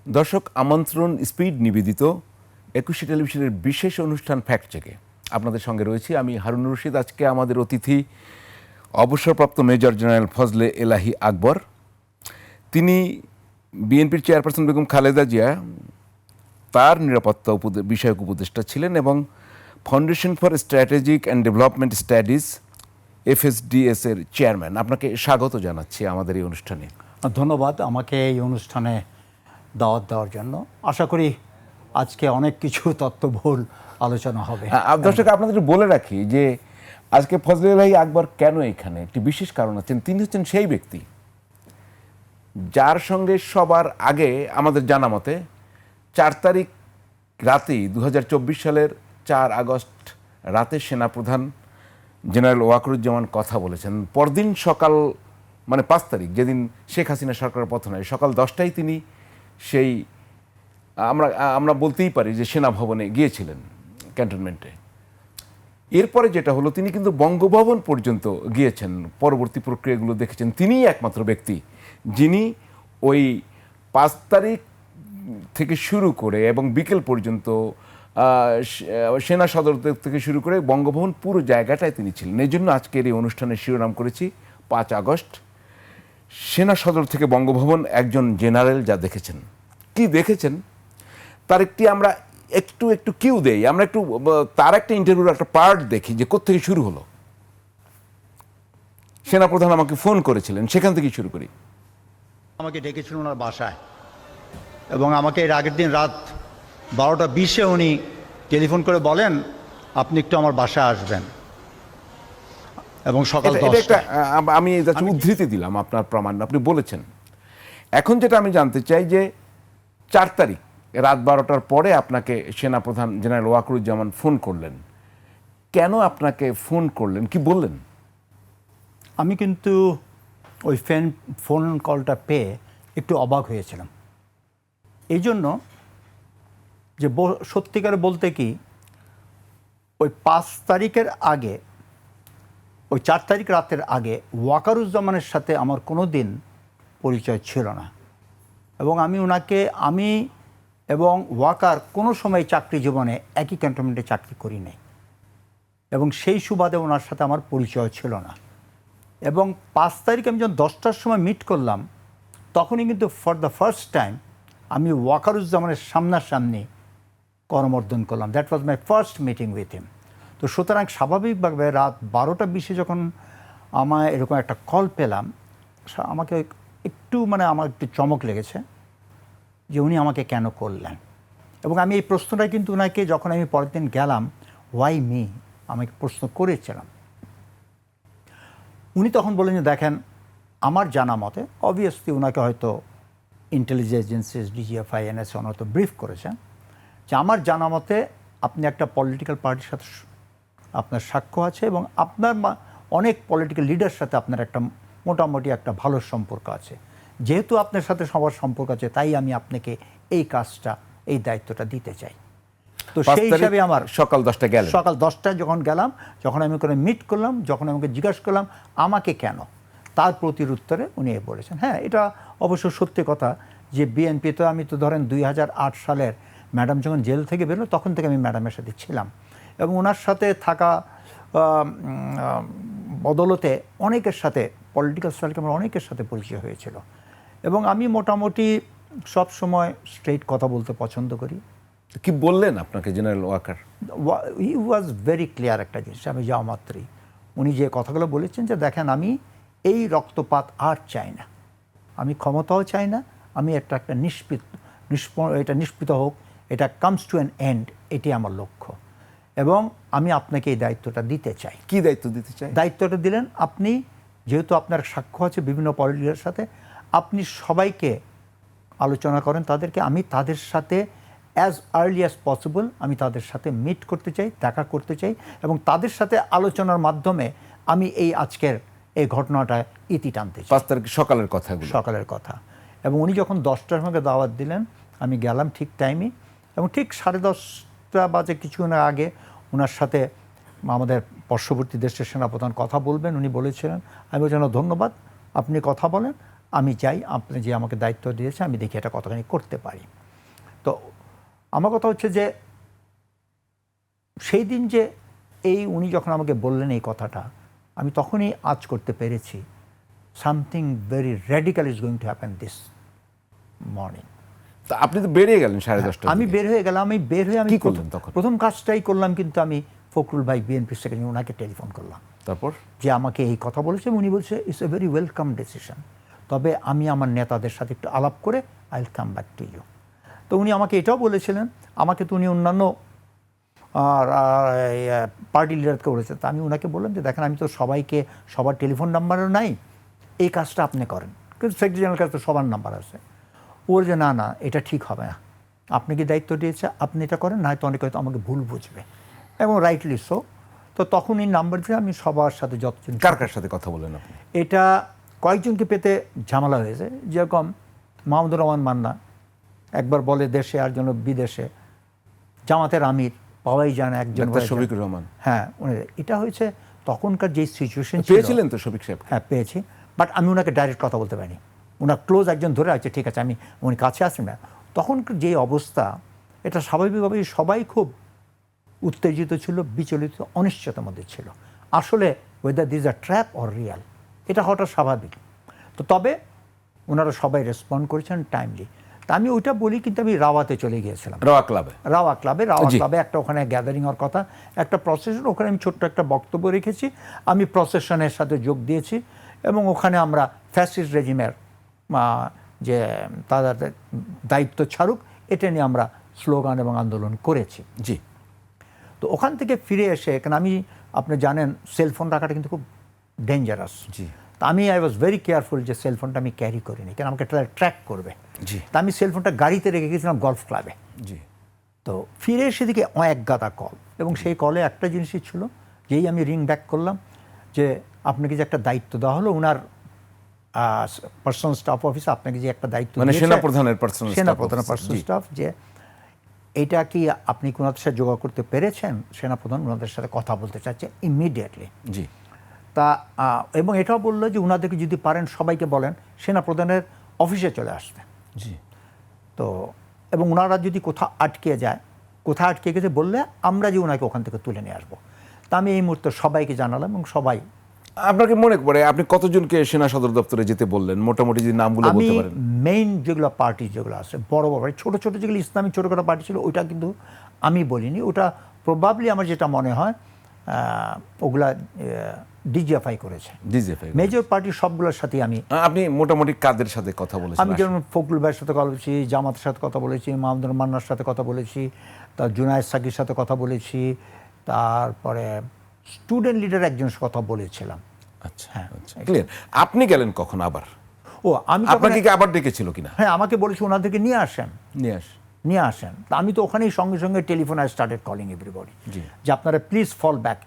দর্শক আমন্ত্রণ স্পিড নিবেদিত একুশে টেলিভিশনের বিশেষ অনুষ্ঠান ফ্যাক্ট চেকে আপনাদের সঙ্গে রয়েছি আমি হারুনুর রশিদ। আজকে আমাদের অতিথি অবসরপ্রাপ্ত মেজর জেনারেল ফজলে এলাহি আকবর। তিনি বিএনপির চেয়ারপারসন বেগম খালেদা জিয়া তার নিরাপত্তা বিষয়ক উপদেষ্টা ছিলেন এবং foundation for strategic and development studies FSDS এর চেয়ারম্যান। আপনাকে স্বাগত জানাচ্ছি আমাদের এই অনুষ্ঠানে। ধন্যবাদ আমাকে এই অনুষ্ঠানে দাওয়াত দেওয়ার জন্য। আশা করি আজকে অনেক কিছু তথ্যবহুল আলোচনা হবে। দর্শক আপনাদের বলে রাখি যে আজকে ফজলে এলাহি আকবর কেন এখানে, একটি বিশেষ কারণ আছেন। তিনি হচ্ছেন সেই ব্যক্তি যার সঙ্গে সবার আগে আমাদের জানা মতে 4 তারিখ রাতেই 2024 সালের 4 আগস্ট রাতে সেনাপ্রধান জেনারেল ওয়াকারুজ্জামান কথা বলেছেন। পরদিন সকাল মানে 5 তারিখ যেদিন শেখ হাসিনা সরকারের পতন হয় সকাল 10টায় তিনি সেই আমরা বলতেই পারি যে সেনা ভবনে গিয়েছিলেন ক্যান্টনমেন্টে। এরপরে যেটা হলো তিনি কিন্তু বঙ্গভবন পর্যন্ত গিয়েছেন, পরবর্তী প্রক্রিয়াগুলো দেখেছেন। তিনিই একমাত্র ব্যক্তি যিনি ওই 5 তারিখ থেকে শুরু করে এবং বিকেল পর্যন্ত সেনা সদর থেকে শুরু করে বঙ্গভবন পুরো জায়গাটায় তিনি ছিলেন। এই জন্য আজকের এই অনুষ্ঠানের শিরোনাম করেছি 5 আগস্ট সেনা সদর থেকে বঙ্গভবন একজন জেনারেল যা দেখেছেন। কি দেখেছেন তার একটি আমরা একটু কিউ দেই, আমরা একটু তার একটা ইন্টারভিউর একটা পার্ট দেখি যে কোত্থেকে শুরু হলো। সেনাপ্রধান আমাকে ফোন করেছিলেন, সেখান থেকে শুরু করি। আমাকে ডেকেছিলেন ওনার বাসায় এবং আমাকে এর আগের দিন রাত 12টা 20-এ উনি টেলিফোন করে বলেন আপনি একটু আমার বাসায় আসবেন এবং সকাল 10টায়। আমি উদ্ধৃতি দিলাম আপনার প্রমাণ, আপনি বলেছেন। এখন যেটা আমি জানতে চাই যে 4 তারিখ রাত 12টার পরে আপনাকে সেনাপ্রধান জেনারেল ওয়াকারুজ্জামান ফোন করলেন। কেন আপনাকে ফোন করলেন, কি বললেন? আমি কিন্তু ওই ফোন কলটা পেয়ে একটু অবাক হয়েছিলাম এই জন্য যে সত্যিকারে বলতে কি ওই 5 তারিখের আগে, ওই 4 তারিখ রাতের আগে ওয়াকারুজ্জামানের সাথে আমার কোনো দিন পরিচয় ছিল না এবং আমি ওনাকে এবং ওয়াকার কোনো সময় চাকরি জীবনে একই ক্যান্টনমেন্টে চাকরি করি নাই এবং সেই সুবাদে ওনার সাথে আমার পরিচয় ছিল না। এবং 5 তারিখ আমি যখন 10টার সময় মিট করলাম তখনই কিন্তু ফর দ্য ফার্স্ট টাইম আমি ওয়াকারুজ্জামানের সামনাসামনি করমর্দন করলাম। That was my first meeting with him. তো সুতরাং স্বাভাবিকভাবে রাত 12টা 20-এ যখন আমার এরকম একটা কল পেলাম আমাকে আমার একটু চমক লেগেছে যে উনি আমাকে কেন করলেন। এবং আমি এই প্রশ্নটা কিন্তু ওনাকে যখন আমি পরের দিন গেলাম ওয়াই মি আমাকে প্রশ্ন করেছিলাম। উনি তখন বললেন যে দেখেন আমার জানা মতে, অবভিয়াসলি ওনাকে হয়তো ইন্টেলিজেন্স এজেন্সিস DGFI NSA হয়তো ব্রিফ করেছেন যে আমার জানা মতে আপনি একটা পলিটিক্যাল পার্টির সাথে আপনার সাক্ষ্য আছে এবং আপনার অনেক পলিটিক্যাল লিডার সাথে আপনার একটা মোটামুটি একটা ভালো সম্পর্ক আছে। যেহেতু আপনার সাথে সবার সম্পর্ক আছে তাই আমি আপনাকে এই কাজটা, এই দায়িত্বটা দিতে চাই। তো সেই হিসাবে আমার সকাল 10টায় যখন গেলাম, যখন আমি ওখানে মিট করলাম, যখন আমাকে জিজ্ঞাসা করলাম আমাকে কেন, তার প্রতির উত্তরে উনি বলেছেন হ্যাঁ এটা অবশ্য সত্যি কথা যে বিএনপি তো আমি তো ধরেন 2008 সালের ম্যাডাম যখন জেল থেকে বেরোলো তখন থেকে আমি ম্যাডামের সাথে ছিলাম এবং ওনার সাথে থাকা বদলতে অনেকের সাথে পলিটিক্যাল সার্কেল আমার অনেকের সাথে পরিচয় হয়েছিল এবং আমি মোটামুটি সব সময় স্ট্রেইট কথা বলতে পছন্দ করি। কি বললেন আপনাকে general Waker? He was very clear একটা জিনিস, আমি যাওয়া মাত্রই উনি যে কথাগুলো বলেছেন যে দেখেন আমি এই রক্তপাত আর চাই না, আমি ক্ষমতাও চাই না, আমি একটা নিষ্পৃত হোক, এটা কামস টু অ্যান এন্ড, এটি আমার লক্ষ্য এবং আমি আপনাকে এই দায়িত্বটা দিতে চাই। কি দায়িত্ব দিতে চাই? দায়িত্বটা দিলেন আপনি যেহেতু আপনার সাক্ষ্য আছে বিভিন্ন পলিটিক্যালের সাথে, আপনি সবাইকে আলোচনা করেন তাদেরকে, আমি তাদের সাথে অ্যাজ আর্লি অ্যাজ পসিবল আমি তাদের সাথে মিট করতে চাই, দেখা করতে চাই এবং তাদের সাথে আলোচনার মাধ্যমে আমি আজকের এই ঘটনাটায় ইতি টানতে চাই। 5 তারিখ সকালের কথা এবং উনি যখন 10টার মধ্যে দাওয়াত দিলেন আমি গেলাম ঠিক টাইমে এবং ঠিক 10:30 বাজে কিছুক্ষণ আগে ওনার সাথে আমাদের পার্শ্ববর্তী দেশের সেনাপ্রধান কথা বলবেন উনি বলেছিলেন। আমি বলছিলাম ধন্যবাদ, আপনি কথা বলেন, আমি চাই আপনি যে আমাকে দায়িত্ব দিয়েছে আমি দেখি এটা কতখানি করতে পারি। তো আমার কথা হচ্ছে যে সেই দিন যে উনি যখন আমাকে বললেন এই কথাটা, আমি তখনই আঁচ করতে পেরেছি something very radical is going to happen this morning. তা আপনি তো বেরিয়ে গেলেন 10:30। আমি বের হয়ে গেলাম, আমি বের হয়ে আমি কি করলেন তখন? প্রথম কাজটাই করলাম, কিন্তু আমি ফখরুল ভাই বিএনপি সেক্রেটারি ওনাকে টেলিফোন করলাম, তারপর যে আমাকে এই কথা বলেছে। উনি বলছে it's a very welcome decision, তবে আমি আমার নেতাদের সাথে একটু আলাপ করে I will come back to you. তো উনি আমাকে এটাও বলেছিলেন, আমাকে তো উনি অন্যান্য পার্টি লিডারকে বলেছেন। তা আমি ওনাকে বললাম যে দেখেন আমি তো সবাইকে সবার টেলিফোন নাম্বারও নাই, এই কাজটা আপনি করেন, কিন্তু সেক্রেটারি জেনারেল কাছে তো সবার নাম্বার আছে। ওর যে না না এটা ঠিক হবে না, আপনি কি দায়িত্ব দিয়েছে আপনি এটা করেন, না হয়তো অনেকে হয়তো আমাকে ভুল বুঝবে, এবং রাইটলি সো। তো তখন এই নাম্বার দিয়ে আমি সবার সাথে যতজন, কার কার সাথে কথা বলেন আপনি? এটা কয়েকজনকে পেতে ঝামেলা হয়েছে, যেরকম মাহমুদুর রহমান মান্না একবার বলে দেশে আর জন্য বিদেশে, জামাতের আমির পাওয়াই যায় না একজন, শফিকুর রহমান। হ্যাঁ এটা হয়েছে তখনকার যে সিচুয়েশন পেয়েছিলেন তো শফিক সাহেব? হ্যাঁ পেয়েছি, বাট আমি ওনাকে ডাইরেক্ট কথা বলতে পারিনি। ওনার ক্লোজ একজন ধরে আছে, ঠিক আছে আমি উনি কাছে আসেন না। তখনকার যে অবস্থা, এটা স্বাভাবিকভাবেই সবাই খুব উত্তেজিত ছিল, বিচলিত, অনিশ্চয়তার মধ্যে ছিল। আসলে weather this a trap or Real, এটা হওয়াটা স্বাভাবিক। তো তবে ওনারা সবাই রেসপন্ড করেছেন টাইমলি। তা আমি ওইটা বলি, কিন্তু আমি রাওয়াতে চলে গিয়েছিলাম, রাওয়া ক্লাবে একটা ওখানে গ্যাদারিং হওয়ার কথা, একটা প্রসেশন, ওখানে আমি ছোট্ট একটা বক্তব্য রেখেছি। আমি প্রসেশনের সাথে যোগ দিয়েছি, এবং ওখানে আমরা ফ্যাসিস্ট রেজিমের যে তাদের দায়িত্ব ছাড়ুক এটা নিয়ে আমরা স্লোগান এবং আন্দোলন করেছি। জি। তো ওখান থেকে ফিরে এসে, কারণ আমি আপনি জানেন সেলফোন রাখাটা কিন্তু খুব ডেঞ্জারাস। জি। তা আমি আই ওয়াজ ভেরি কেয়ারফুল যে সেলফোনটা আমি ক্যারি করিনি, কারণ আমাকে ট্র্যাক করবে। জি। তা আমি সেলফোনটা গাড়িতে রেখে গেছিলাম গলফ ক্লাবে। জি। তো ফিরে এসে দিকে এক গাদা কল, এবং সেই কলে একটা জিনিসই ছিল, যেই আমি রিং ব্যাক করলাম যে আপনাকে যে একটা দায়িত্ব দেওয়া হলো, ওনার পার্সোনাল স্টাফ অফিসে আপনাকে যে একটা দায়িত্ব, মানে সেনাপ্রধানের পার্সোনাল স্টাফ, যে এইটা কি আপনি কোনাদের সাথে যোগাযোগ করতে পেরেছেন? সেনাপ্রধান ওনাদের সাথে কথা বলতে চাচ্ছে ইমিডিয়েটলি। জি। তা এবং এটাও বললো যে ওনাদেরকে যদি পারেন সবাইকে বলেন সেনাপ্রধানের অফিসে চলে আসতে। জি। তো এবং ওনারা যদি কোথাও কোথায় আটকে গেছে বললে আমরা যে ওনাকে ওখান থেকে তুলে নিয়ে আসবো। তা আমি এই মুহূর্তে সবাইকে জানালাম, এবং সবাই। আপনাকে মনে পড়ে আপনি কতজনকে সেনা সদর দপ্তরে যেতে বললেন, মোটামুটি যদি নামগুলো বলতে পারেন? মেইন যেগুলো পার্টি যেগুলো আছে, বড় বড় ছোট ছোট যেগুলো ইসলামী ছোটখাটো পার্টি ছিল, ওইটা কিন্তু আমি বলিনি। ওটা প্রবাবলি আমার যেটা মনে হয় ওগুলা ডিজিএফআই করেছে। মেজর পার্টি সবগুলোর সাথে আপনি মোটামুটি কাদের সাথে কথা বলেছেন? আমি যেমন ফখরুল ভাইয়ের সাথে কথা বলেছি, জামাতের সাথে কথা বলেছি, মাহমুদুর মান্নার সাথে কথা বলেছি, তার জুনায়েদ সাকির সাথে কথা বলেছি, তারপরে স্টুডেন্ট লিডার একজনের সাথে কথা বলেছিলাম। আচ্ছা, আচ্ছা, ক্লিয়ার। আপনি গেলেন কখন আবার? আমি আপনাকে কি আবার ডেকেছিল কিনা? হ্যাঁ, আমাকে বলেছে ওনাদেরকে নিয়ে আসেন। তা আমি তো ওখানেই সঙ্গে সঙ্গে telephone I started calling everybody, যে আপনারা প্লিজ ফল ব্যাক,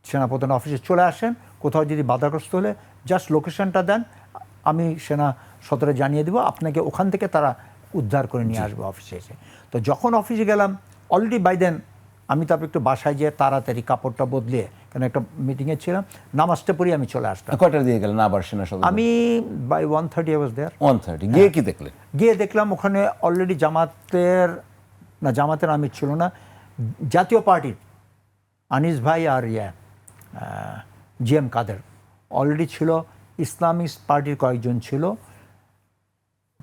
সেনাপ্রধান অফিসে চলে আসেন, কোথাও যদি বাধাগ্রস্ত হলে জাস্ট লোকেশনটা দেন, আমি সেনা সদরে জানিয়ে দেবো, আপনাকে ওখান থেকে তারা উদ্ধার করে নিয়ে আসবে অফিসে এসে। তো যখন অফিসে গেলাম, অলরেডি বাই দেন আমি তারপর একটু বাসায় যেয়ে তাড়াতাড়ি কাপড়টা বদলে, কেন একটা মিটিংয়ে ছিলাম, নামাজটা পড়ি আমি চলে আসলাম। কয়টা দিয়ে গেলেন আবার সেনা সদর? আমি বাই 1:30 I was there। 1:30 গিয়ে কি দেখলেন? গিয়ে দেখলাম ওখানে অলরেডি জামাতের আমির ছিল না, জাতীয় পার্টির আনিস ভাই আর GM কাদের অলরেডি ছিল, ইসলামিক পার্টির কয়েকজন ছিল,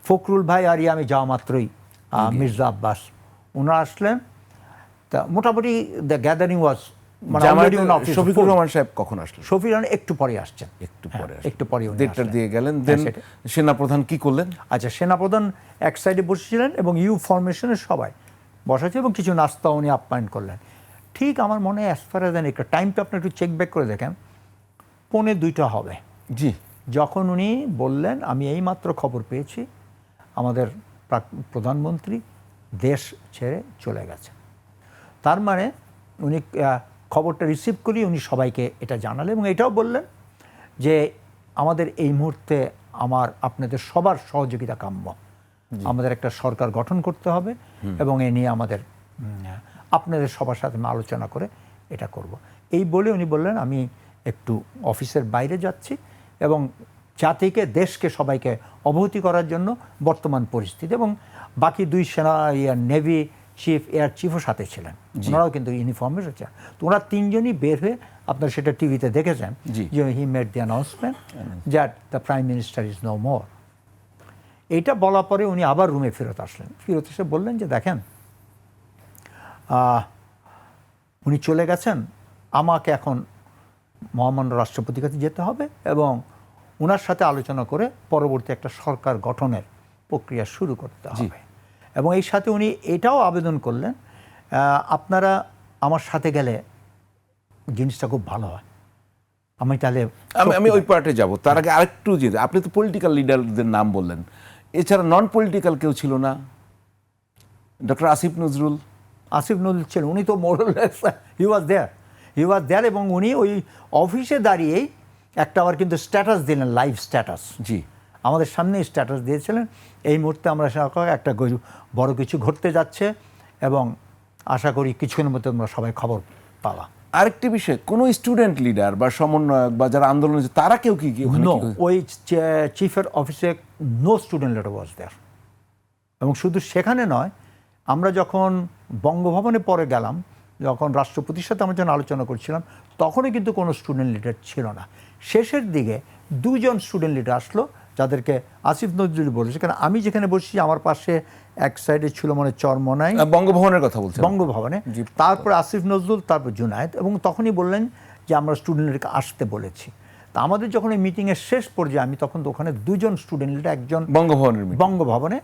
ফখরুল ভাই আর আমি যাওয়া মাত্রই মির্জা আব্বাস ওনারা আসলেন। তা মোটামুটি দ্য গ্যাদারিং ওয়াজ, শফিকুর রহমান সাহেব কখন আসলেন? শফিকুর রহমান একটু পরে আসছেন, একটু পরে 1:30 দিয়ে গেলেন। দেন সেনাপ্রধান কি করলেন? আচ্ছা, সেনাপ্রধান এক সাইডে বসেছিলেন এবং ইউ ফরমেশনের সবাই বসাচ্ছে, এবং কিছু নাস্তা উনি আপ্যায়ন করলেন। ঠিক আমার মনে হয় অ্যাজ ফার অ্যাজ একটা টাইমটা আপনি একটু চেক ব্যাক করে দেখেন, 1:45 হবে। জি। যখন উনি বললেন আমি এইমাত্র খবর পেয়েছি আমাদের প্রধানমন্ত্রী দেশ ছেড়ে চলে গেছে, তার মানে উনি খবরটা রিসিভ করি উনি সবাইকে এটা জানালেন, এবং এটাও বললেন যে আমাদের এই মুহূর্তে আপনাদের সবার সহযোগিতা কাম্য, আমাদের একটা সরকার গঠন করতে হবে, এবং এ নিয়ে আমাদের আপনাদের সবার সাথে আলোচনা করে এটা করব। এই বলে উনি বললেন আমি একটু অফিসের বাইরে যাচ্ছি, এবং জাতিকে, দেশকে, সবাইকে অবহিত করার জন্য বর্তমান পরিস্থিতি। এবং বাকি দুই সেনা নেভি চিফ, এয়ার চিফও সাথে ছিলেন, ওনারাও কিন্তু ইউনিফর্মে রয়েছেন। তো ওনারা তিনজনই বের হয়ে, আপনারা সেটা টিভিতে দেখেছেন, যে he made the announcement that the prime minister is no more. এইটা বলার পরে উনি আবার রুমে ফেরত আসলেন। ফেরত এসে বললেন যে দেখেন, উনি চলে গেছেন, আমাকে এখন মহামান্য রাষ্ট্রপতির কাছে যেতে হবে এবং ওনার সাথে আলোচনা করে পরবর্তী একটা সরকার গঠনের প্রক্রিয়া শুরু করতে হবে। এবং এই সাথে উনি এটাও আবেদন করলেন, আপনারা আমার সাথে গেলে জিনিসটা খুব ভালো হয়। আমি তাহলে আমি ওই পার্টে যাব, তার আগে আরেকটু যে আপনি তো পলিটিক্যাল লিডারদের নাম বললেন, এছাড়া নন পলিটিক্যাল কেউ ছিল না? ডক্টর আসিফ নজরুল ছিলেন, উনি তো মোরালেস হি ওয়াজ দেয়ার এবং উনি ওই অফিসে দাঁড়িয়েই একটা আবার কিন্তু স্ট্যাটাস দিলেন, লাইভ স্ট্যাটাস। জি, আমাদের সামনেই স্ট্যাটাস দিয়েছিলেন, এই মুহূর্তে আমরা একটা বড় কিছু ঘটতে যাচ্ছে এবং আশা করি কিছুক্ষণের মধ্যে আমরা সবাই খবর পাওয়া। আরেকটি বিষয়, কোনো স্টুডেন্ট লিডার বা সমন্বয়ক বা যারা আন্দোলন হয়েছে তারা কেউ কি ওখানে নো, কি- ওই চিফের অফিসে নো স্টুডেন্ট লিডার ওয়াজ দেয়ার। এবং শুধু সেখানে নয়, আমরা যখন বঙ্গভবনে পরে গেলাম, যখন রাষ্ট্রপতির সাথে আমরা যখন আলোচনা করছিলাম, তখনই কিন্তু কোনো স্টুডেন্ট লিডার ছিল না। শেষের দিকে দুজন স্টুডেন্ট লিডার আসলো, যাদেরকে আসিফ নজরুল বলেছে। কারণ আমি যেখানে বসছি আমার পাশে এক সাইডে ছিল মানে চরমনাই, বঙ্গভবনের কথা বলছেন? বঙ্গভবনে, তারপর আসিফ নজরুল, তারপর জুনায়েদ, এবং তখনই বললেন যে আমরা স্টুডেন্টদেরকে আসতে বলেছি। তা আমাদের যখন এই মিটিংয়ের শেষ পর্যায়ে আমি তখন তো ওখানে দুজন স্টুডেন্ট লিডার, একজন বঙ্গভবনে,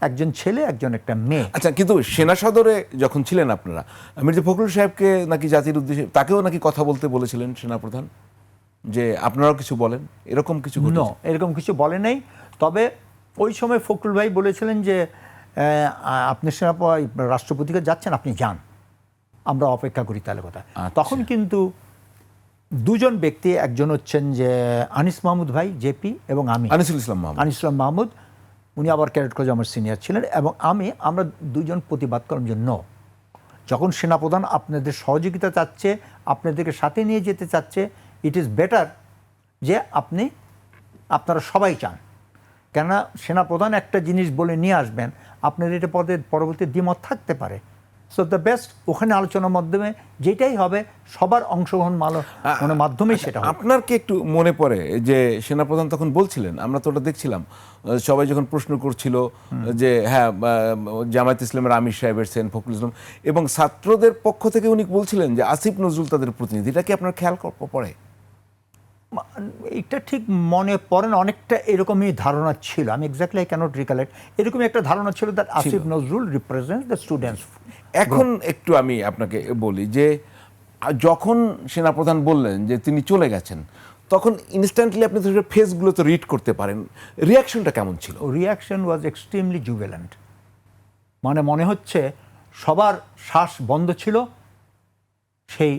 একজন ছেলে, একজন একটা মেয়ে। আচ্ছা, কিন্তু সেনা সদরে যখন ছিলেন আপনারা, মির্জা ফখরুল সাহেবকে নাকি জাতির উদ্দেশ্যে তাকেও নাকি কথা বলতে বলেছিলেন সেনাপ্রধান, যে আপনারাও কিছু বলেন, এরকম কিছু ঘটেছে? নো, এরকম কিছু বলে নাই। তবে ওই সময় ফখরুল ভাই বলেছিলেন যে আপনি রাষ্ট্রপতিকে যাচ্ছেন, আপনি যান, আমরা অপেক্ষা করি তাহলে কথা। তখন কিন্তু দুজন ব্যক্তি, একজন হচ্ছেন যে আনিস মাহমুদ ভাই জেপি, এবং আমি আনিসুল ইসলাম মাহমুদ। আনিস ইসলাম মাহমুদ, উনি আবার ক্যাডেট কলেজে আমার সিনিয়র ছিলেন, এবং আমরা দুজন প্রতিবাদ করার জন্য, যখন সেনাপ্রধান আপনাদের সহযোগিতা চাচ্ছে, আপনাদেরকে সাথে নিয়ে যেতে চাচ্ছে, ইট ইজ বেটার যে আপনারা সবাই চান। কেননা সেনাপ্রধান একটা জিনিস বলে নিয়ে আসবেন, আপনাদের এটা পরবর্তী দ্বিমত থাকতে পারে। সো দ্য বেস্ট, ওখানে আলোচনার মাধ্যমে যেটাই হবে সবার অংশগ্রহণ মাধ্যমেই সেটা হবে। আপনার কি একটু মনে পড়ে যে সেনাপ্রধান তখন বলছিলেন, আমরা তো ওটা দেখছিলাম, সবাই যখন প্রশ্ন করছিল যে হ্যাঁ জামায়াত ইসলামের আমির সাহেবের সেন ফখরুল ইসলাম, এবং ছাত্রদের পক্ষ থেকে উনি বলছিলেন যে আসিফ নজরুল তাদের প্রতিনিধি, এটা কি আপনার খেয়াল পড়ে? এটা ঠিক মনে পড়ে না, অনেকটা এরকমই ধারণা ছিল। আমি এক্স্যাক্টলি আই ক্যানট রিকালেক্ট, এরকমই একটা ধারণা ছিল that Asif Nazrul represent the students. এখন একটু আমি আপনাকে বলি যে যখন সেনাপ্রধান বললেন যে তিনি চলে গেছেন, তখন ইনস্ট্যান্টলি আপনি তো ফেসগুলো তো রিড করতে পারেন, রিয়াকশনটা কেমন ছিল? রিয়াকশন ওয়াজ এক্সট্রিমলি জুবিল্যান্ট। মানে মনে হচ্ছে সবার শ্বাস বন্ধ ছিল, সেই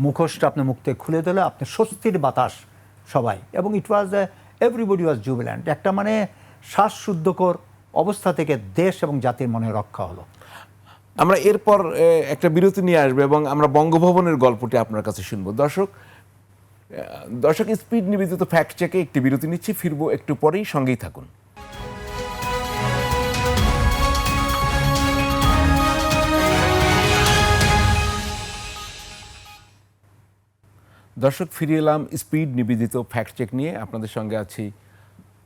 মুখোশটা আপনার মুখ থেকে খুলে দিল, আপনার স্বস্তির বাতাস সবাই, এবং ইট ওয়াজ এভরিবডি ওয়াজ জুবিল্যান্ট। একটা মানে শ্বাসশুদ্ধকর অবস্থা থেকে দেশ এবং জাতির মনে রক্ষা হলো। আমরা এরপর একটা বিরতি নিয়ে আসবো এবং আমরা বঙ্গভবনের গল্পটি আপনার কাছে শুনবো। দর্শক স্পিড নিবেদিত ফ্যাক্ট চেকে একটি বিরতি নিচ্ছি, ফিরবো একটু পরেই, সঙ্গেই থাকুন। দর্শক, ফিরে এলাম স্পিড নিবেদিত ফ্যাক্ট চেক নিয়ে। আপনাদের সঙ্গে আছি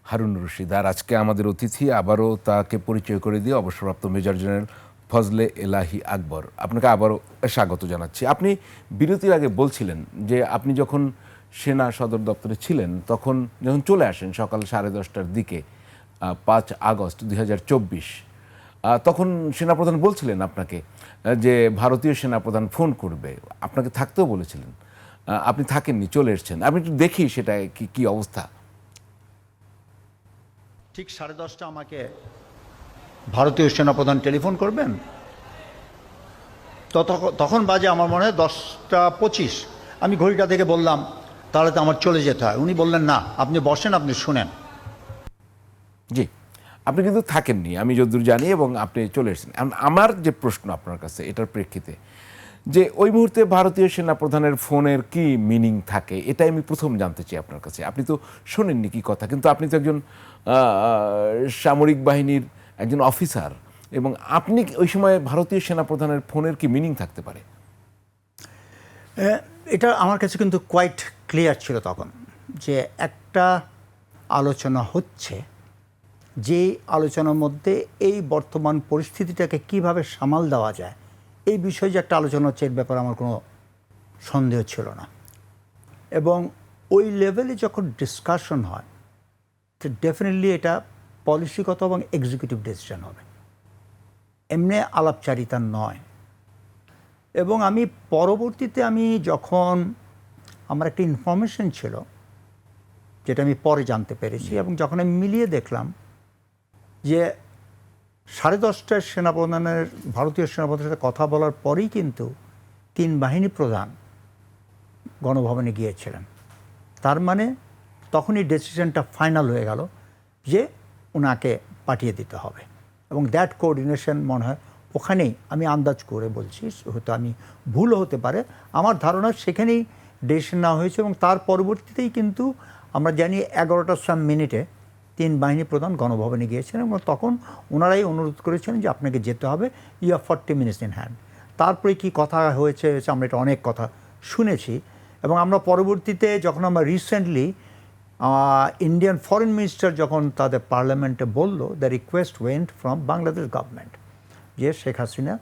হারুন রশিদ, আর আজকে আমাদের অতিথি, আবারও তাকে পরিচয় করে দিয়ে, অবসরপ্রাপ্ত মেজর জেনারেল ফজলে এলাহি আকবর। আপনাকে আবারও স্বাগত জানাচ্ছি। আপনি বিরতির আগে বলছিলেন যে আপনি যখন সেনা সদর দপ্তরে ছিলেন, তখন যখন চলে আসেন সকাল 10:30টার দিকে, 5 আগস্ট 2024, তখন সেনাপ্রধান বলছিলেন আপনাকে যে ভারতীয় সেনাপ্রধান ফোন করবে, আপনাকে থাকতেও বলেছিলেন, আপনি থাকেননি, চলে এসছেন। আপনি একটু দেখি সেটা কি অবস্থা। ঠিক 10:30 আমাকে ভারতীয় সেনাপ্রধান টেলিফোন করবেন, তখন বাজে আমার মনে হয় 10:25। আমি ঘড়িটা থেকে বললাম তাহলে তো আমার চলে যেতে হয়। উনি বললেন না, আপনি বসেন, আপনি শুনেন। জি, আপনি কিন্তু থাকেননি, আমি যতদূর জানি, এবং আপনি চলে এসেছেন। আমার যে প্রশ্ন আপনার কাছে, এটার প্রেক্ষিতে যে ওই মুহূর্তে ভারতীয় সেনাপ্রধানের ফোনের কি মিনিং থাকে, এটাই আমি প্রথম জানতে চাই আপনার কাছে। আপনি তো শোনেননি কি কথা, কিন্তু আপনি তো একজন সামরিক বাহিনীর একজন অফিসার, এবং আপনি ওই সময় ভারতীয় সেনাপ্রধানের ফোনের কি মিনিং থাকতে পারে? এটা আমার কাছে কিন্তু কোয়াইট ক্লিয়ার ছিল তখন, যে একটা আলোচনা হচ্ছে, যে আলোচনার মধ্যে এই বর্তমান পরিস্থিতিটাকে কিভাবে সামাল দেওয়া যায়, এই বিষয়ে যে একটা আলোচনা হচ্ছে, এর ব্যাপারে আমার কোনো সন্দেহ ছিল না। এবং ওই লেভেলে যখন ডিসকাশন হয়, তো ডেফিনেটলি এটা পলিসিগত এবং এক্সিকিউটিভ ডিসিশন হবে, এমনি আলাপচারিতা নয়। এবং আমি পরবর্তীতে যখন আমার একটা ইনফরমেশন ছিল, যেটা আমি পরে জানতে পেরেছি, এবং যখন আমি মিলিয়ে দেখলাম যে 10:30টায় সেনাপ্রধানের, ভারতীয় সেনাপ্রধানের সাথে কথা বলার পরেই কিন্তু 3 বাহিনী প্রধান গণভবনে গিয়েছিলেন। তার মানে তখনই ডিসিশনটা ফাইনাল হয়ে গেল যে ওনাকে পাঠিয়ে দিতে হবে। এবং দ্যাট কোঅর্ডিনেশন মনে হয় ওখানেই, আমি আন্দাজ করে বলছি, হয়তো আমি ভুলও হতে পারে, আমার ধারণা সেখানেই ডিসিশন নেওয়া হয়েছে। এবং তার পরবর্তীতেই কিন্তু আমরা জানি 11টা 3 বাহিনী প্রধান গণভবনে গিয়েছিলেন, এবং তখন ওনারাই অনুরোধ করেছেন যে আপনাকে যেতে হবে, you have 40 minutes in hand. তারপরে কি কথা হয়েছে, আমরা এটা অনেক কথা শুনেছি। এবং আমরা পরবর্তীতে যখন আমরা রিসেন্টলি ইন্ডিয়ান ফরেন মিনিস্টার যখন তাদের পার্লামেন্টে বলল, the request went from Bangladesh government, যে Sheikh Hasina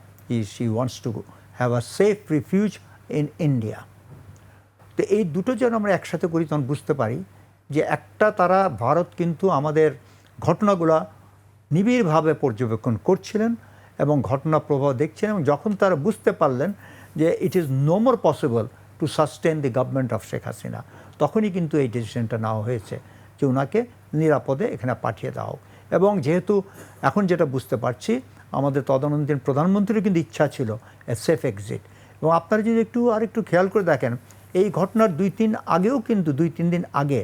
she wants to have a safe refuge in India. তো এই দুটো যেন আমরা একসাথে করি, তখন বুঝতে পারি যে একটা, তারা ভারত কিন্তু আমাদের ঘটনাগুলো নিবিড়ভাবে পর্যবেক্ষণ করছিলেন এবং ঘটনা প্রবাহ দেখছিলেন, এবং যখন তারা বুঝতে পারলেন যে it is no more possible to sustain the government of Sheikh Hasina, তখনই কিন্তু এই ডিসিশনটা নেওয়া হয়েছে যে ওনাকে নিরাপদে এখানে পাঠিয়ে দেওয়া হোক। এবং যেহেতু এখন যেটা বুঝতে পারছি, আমাদের তদানীন্তন প্রধানমন্ত্রীর কিন্তু ইচ্ছা ছিল এ সেফ এক্সিট। এবং আপনারা যদি আরেকটু খেয়াল করে দেখেন, এই ঘটনার 2-3 দিন আগে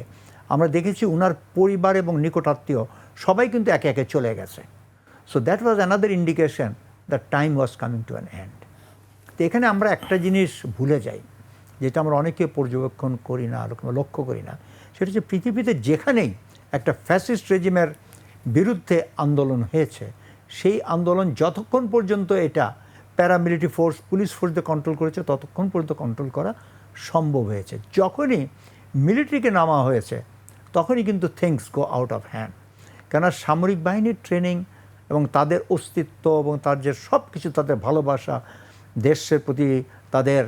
আমরা দেখেছি ওনার পরিবার এবং নিকটাত্মীয় সবাই কিন্তু একে একে চলে গেছে। So that was another indication that time was coming to an end. তো এখানে আমরা একটা জিনিস ভুলে যাই, যেটা আমরা অনেকে পর্যবেক্ষণ করি না, লক্ষ্য করি না, সেটা হচ্ছে পৃথিবীতে যেখানেই একটা ফ্যাসিস্ট রেজিমের বিরুদ্ধে আন্দোলন হয়েছে, সেই আন্দোলন যতক্ষণ পর্যন্ত এটা প্যারামিলিটারি ফোর্স, পুলিশ ফোর্স দিয়ে কন্ট্রোল করেছে, ততক্ষণ পর্যন্ত কন্ট্রোল করা সম্ভব হয়েছে। যখনই মিলিটারিকে নামা হয়েছে, তখনই কিন্তু things go out of hand. কেননা সামরিক বাহিনীর ট্রেনিং এবং তাদের অস্তিত্ব এবং তার যে সব কিছু, তাদের ভালোবাসা, দেশের প্রতি তাদের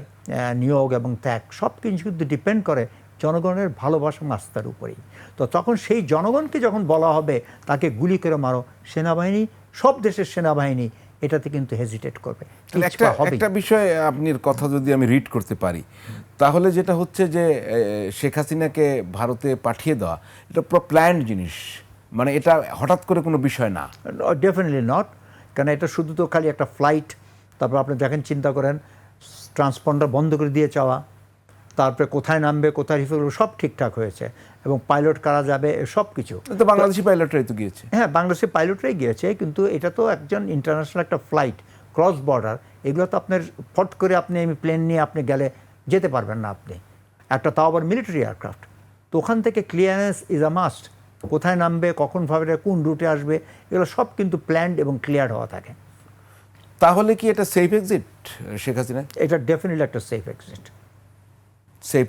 নিয়োগ এবং ত্যাগ, সব কিছু কিন্তু ডিপেন্ড করে জনগণের ভালোবাসা এবং আস্থার উপরেই। তো তখন সেই জনগণকে যখন বলা হবে তাকে গুলি করে মারো, সেনাবাহিনী, সব দেশের সেনাবাহিনী এটাতে কিন্তু হেজিটেট করবে। একটা বিষয় আপনার কথা যদি আমি রিড করতে পারি, তাহলে যেটা হচ্ছে যে শেখ হাসিনাকে ভারতে পাঠিয়ে দেওয়া, এটা পুরো প্ল্যান্ড জিনিস, মানে এটা হঠাৎ করে কোনো বিষয় না। ডেফিনেটলি নট, কারণ এটা শুধু তো খালি একটা ফ্লাইট, তারপর আপনি দেখেন, চিন্তা করেন, ট্রান্সপন্ডার বন্ধ করে দিয়ে চাওয়া, তারপরে কোথায় নামবে, কোথায় রিফিল করবে, সব ঠিকঠাক হয়েছে, এবং পাইলট কারা যাবে, সব কিছু তো বাংলাদেশি পাইলটরাই তো গিয়েছে। হ্যাঁ, বাংলাদেশি পাইলটরাই গিয়েছে, কিন্তু এটা তো একজন ইন্টারন্যাশনাল একটা ফ্লাইট, ক্রস বর্ডার, এগুলো তো আপনার ফট করে আপনি প্লেন নিয়ে আপনি গেলে যেতে পারবেন না আপনি, একটা তাও আবার মিলিটারি এয়ারক্রাফট। তো ওখান থেকে ক্লিয়ারেন্স ইজ আ মাস্ট, কোথায় নামবে, কখন ভাবে, কোন রুটে আসবে, এগুলো সব কিন্তু প্ল্যান্ড এবং ক্লিয়ার হওয়া থাকে। তাহলে কি এটা সেফ এক্সিট শেখ হাসিনা? এটা ডেফিনেটলি একটা সেফ এক্সিট। Safe